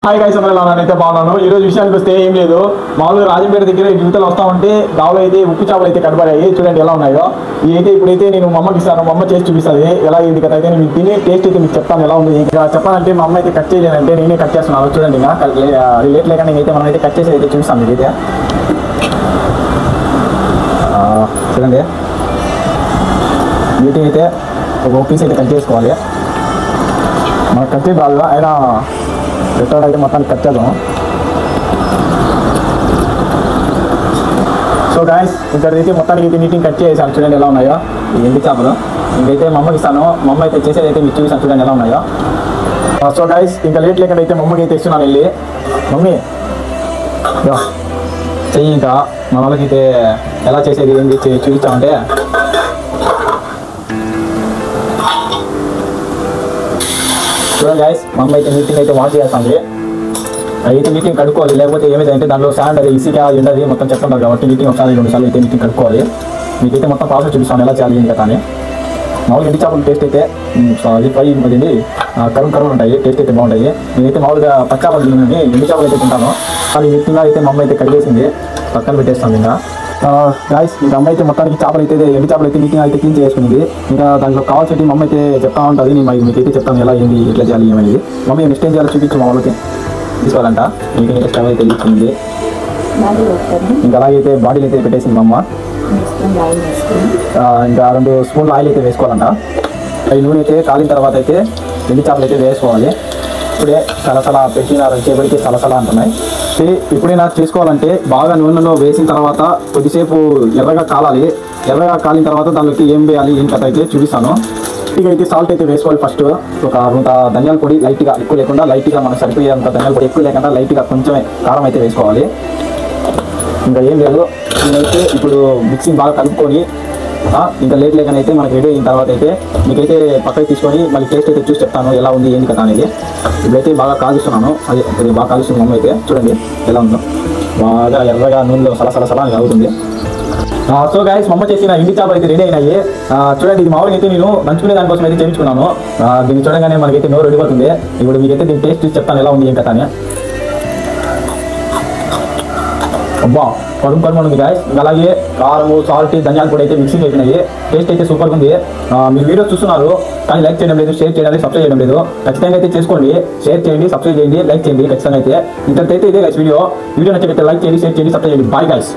Hi guys, అందరూ ఎలా అయితే బాగున్నాను. ఈ రోజు విషయానికి వస్తే ఏం లేదు, మామూలుగా రాజంపేట దగ్గర యువతలు వస్తా ఉంటే గావులో అయితే ఉప్పు చేపలు అయితే కనబడాయి. చూడండి ఎలా ఉన్నాయో. ఇదైతే ఇప్పుడైతే నేను మా అమ్మకి ఇస్తాను, మా అమ్మ చేసి చూపిస్తుంది ఎలా ఏంటి కదా. అయితే నేను తినే టేస్ట్ అయితే మీకు చెప్తాను ఎలా ఉంది. ఇంకా చెప్పాలంటే మా అమ్మ అయితే కట్ చేయలేదంటే నేనే కట్ చేస్తున్నాను. చూడండి ఇంకా లేట్ లేకుండా అయితే మనం అయితే కట్ చేసి అయితే చూపిస్తాను మీకు అయితే. చూడండి వీటిని అయితే ఒక పీస్ అయితే కట్ చేసుకోవాలి. మనకు కట్ చేయడం రాదు, అయినా రిటర్న్ అయితే మొత్తానికి కట్ చేద్దాం. సో గాయస్, ఇక్కడైతే మొత్తానికి అయితే నీటిని కట్ చేసాను. చూడండి ఎలా ఉన్నాయో ఈ ఎండి చేపలు. ఇంకైతే మా అమ్మకి ఇస్తాను, మా అమ్మ అయితే చేసేది అయితే మీకు చూపిస్తాను. చూడండి ఎలా ఉన్నాయో. సో గాయస్, ఇంకా లేట్ లేకుండా అయితే మా అమ్మకి అయితే ఇస్తున్నాను. వెళ్ళి మమ్మీ చెయ్యి, ఇంకా మన వాళ్ళకి అయితే ఎలా చేసేది ఏంటి చూపించామంటే చూడండి గాయస్, మా అమ్మ అయితే నీటిని అయితే వాష్ చేస్తుంది. అయితే నీటిని కడుక్కోవాలి, లేకపోతే ఏమైందంటే దాంట్లో శాండ్ అది ఇసుక ఎండది మొత్తం చెప్తున్నారు కాబట్టి నీటిని ఒకసారి 2 సార్లు అయితే నీటిని కడుక్కోవాలి. మీకైతే మొత్తం ప్రాసెస్ చూపిస్తాను ఎలా చేయాలి ఏంటి కదా అని. మామూలుగా ఎండి చేపలు టేస్ట్ అయితే అది ఫ్రై ఉంటుంది, కరువు ఉంటాయి, టేస్ట్ అయితే బాగుంటాయి. నేనైతే మామూలుగా పచ్చాపలు తిన్నాను, ఎండి చేపలు అయితే తింటాను. కానీ వ్యక్తిగా అయితే మా అమ్మ అయితే కడిగేసింది, పక్కన పెట్టేస్తాను. ఇంకా గాయస్, ఇంకా అమ్మ అయితే మొత్తానికి చేపలు అయితే ఎండి చేపలు అయితే నీటిని అయితే క్లీన్ చేసుకుంది. ఇంకా దాంట్లో కావాల్సి మా అమ్మ అయితే చెప్తా ఉంటుంది. నేను మీకైతే చెప్తాను ఎలా ఏంటి ఎట్లా చేయాలి ఏమనేది. మమ్మీ నెక్స్ట్ ఏం చేయాలో చూపించు, మా వాళ్ళకి తీసుకోవాలంట. నీటిని అయితే స్టవ్ అయితే తీసుకుంది. ఇంకా అలాగైతే బాడీలు అయితే పెట్టేసింది మా అమ్మ. ఇంకా 2 స్పూన్లు ఆయిల్ అయితే వేసుకోవాలంట. ఈ నూనె అయితే కాలిన తర్వాత అయితే ఎండి చేపలు అయితే వేసుకోవాలి. ఇప్పుడే సలసలా పెట్టిన చేపడికి సలసలా అంటున్నాయి. ఇప్పుడైనా చేసుకోవాలంటే బాగా నూనెలో వేసిన తర్వాత కొద్దిసేపు ఎర్రగా కాలాలి. ఎర్రగా కాలిన తర్వాత దానికి ఏం వేయాలి ఏం కథ అయితే చూపిస్తాను. ఇక అయితే సాల్ట్ అయితే వేసుకోవాలి. ఫస్ట్ ఒక అంత ధనియాల పొడి లైట్గా, ఎక్కువ లేకుండా లైట్గా, మనకు సరిపోయేంత ధనియాల పొడి ఎక్కువ లేకుండా లైట్గా కొంచెమే కారం అయితే వేసుకోవాలి. ఇంకా ఏం లేదు, నేనైతే ఇప్పుడు మిక్సింగ్ బాగా కలుపుకొని ఇంకా లేట్ లేకనే అయితే మనకి రెడీ అయిన తర్వాత అయితే మీకైతే పక్కకి తీసుకొని మళ్ళీ టేస్ట్ అయితే చూసి చెప్తాను ఎలా ఉంది ఏంటి కదా అనేది. ఇప్పుడైతే బాగా కాలుస్తున్నాను, అది బాగా కాలుస్తుంది మమ్మీ అయితే. చూడండి ఎలా ఉందో, బాగా ఎర్రగా నూనెలో సలసలసలా అవుతుంది. సో గైస్, మా అమ్మ చేసిన ఎండి చేపలు అయితే రెడీ అయినాయి. చూడండి, ఇది మామూలుగా అయితే నేను నంచుకునే దానికోసం అయితే చేయించుకున్నాను. దీన్ని చూడగానే మనకైతే నోరు రెడీపోతుంది. ఇప్పుడు మీకైతే దీన్ని టేస్ట్ చూసి చెప్తాను ఎలా ఉంది ఏం కదా అని. అబ్బా, కడుపు ఉంది గాయస్. ఇంకా అలాగే కారము, సాల్ట్, ధనియాలు కూడా అయితే మిక్సింగ్ అయిపోయినాయి. టేస్ట్ అయితే సూపర్గా ఉంది. మీరు వీడియో చూస్తున్నారు కానీ లైక్ చేయడం లేదు, షేర్ చేయడం లేదు, సబ్స్క్రైబ్ చేయడం లేదు. ఖచ్చితంగా అయితే చేసుకోండి, షేర్ చేయండి, సబ్స్క్రైబ్ చేయండి, లైక్ చేయండి. ఖచ్చితంగా అయితే ఇంతకైతే ఇదే గైస్ వీడియో నచ్చినట్లయితే లైక్ చేయండి, షేర్ చేయండి, సబ్స్క్రైబ్ చేయండి. Bye guys.